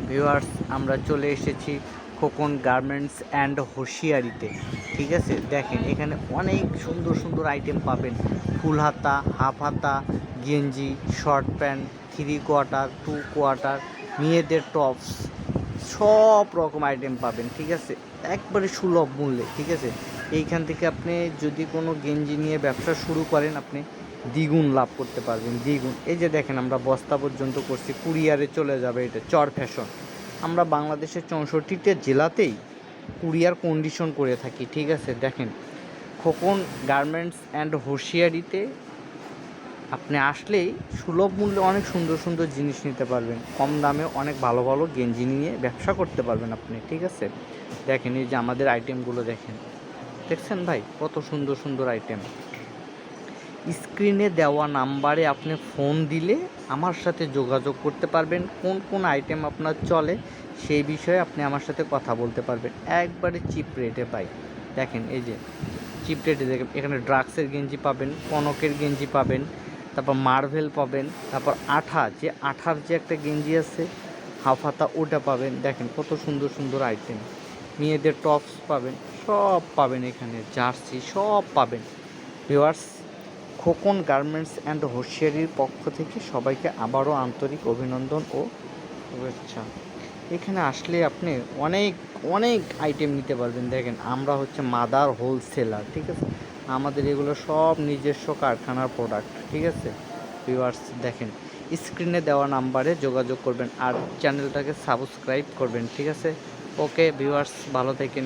Viewers, আমরা চলে এসেছি খোকন গার্মেন্টস অ্যান্ড হোশিয়ারিতে। ঠিক আছে, দেখেন এখানে অনেক সুন্দর সুন্দর আইটেম পাবেন। ফুল হাতা, হাফ হাতা, গেঞ্জি, শর্ট প্যান্ট, 3/4, 2/4, মেয়েদের টপস, সব রকম আইটেম পাবেন। ঠিক আছে, একবারে সুলভ মূল্যে। ঠিক আছে, এইখান থেকে আপনি যদি কোনো গেঞ্জি নিয়ে ব্যবসা শুরু করেন, আপনি দ্বিগুণ লাভ করতে পারবেন, দ্বিগুণ। এই যে দেখেন, আমরা বস্তা পর্যন্ত করছি, কুরিয়ারে চলে যাবে। এটা চর ফ্যাশন। আমরা বাংলাদেশের 64টা জেলাতেই কুরিয়ার কন্ডিশন করে থাকি। ঠিক আছে, দেখেন খোকন গার্মেন্টস অ্যান্ড হোশিয়ারিতে আপনি আসলেই সুলভ মূল্যে অনেক সুন্দর সুন্দর জিনিস নিতে পারবেন। কম দামে অনেক ভালো ভালো গেঞ্জি নিয়ে ব্যবসা করতে পারবেন আপনি। ঠিক আছে, দেখেন এই যে আমাদের আইটেমগুলো দেখেন, দেখছেন ভাই কত সুন্দর সুন্দর আইটেম। স্ক্রিনে দেওয়া নাম্বারে আপনি ফোন দিলে আমার সাথে যোগাযোগ করতে পারবেন। কোন কোন আইটেম আপনার চলে সেই বিষয়ে আপনি আমার সাথে কথা বলতে পারবেন। একবারে চিপ রেটে পাই। দেখেন এই যে চিপ রেটে, দেখেন এখানে ড্রাক্সের গেঞ্জি পাবেন, কনকের গেঞ্জি পাবেন, তারপর মার্ভেল পাবেন, তারপর আঠার যে একটা গেঞ্জি আছে হাফ হাতা, ওটা পাবেন। দেখেন কত সুন্দর সুন্দর আইটেম। মেয়েদের টপস পাবেন, সব পাবেন এখানে, জার্সি সব পাবেন। ভিউয়ার্স, খোকন গার্মেন্টস অ্যান্ড হোশিয়ারির পক্ষ থেকে সবাইকে আবারও আন্তরিক অভিনন্দন ও শুভেচ্ছা। এখানে আসলে আপনি অনেক অনেক আইটেম নিতে পারবেন। দেখেন আমরা হচ্ছে মাদার হোলসেলার। ঠিক আছে, আমাদের এগুলো সব নিজস্ব কারখানার প্রোডাক্ট। ঠিক আছে ভিউয়ার্স, দেখেন স্ক্রিনে দেওয়া নাম্বারে যোগাযোগ করবেন আর চ্যানেলটাকে সাবস্ক্রাইব করবেন। ঠিক আছে, ওকে ভিউয়ার্স, ভালো থাকেন।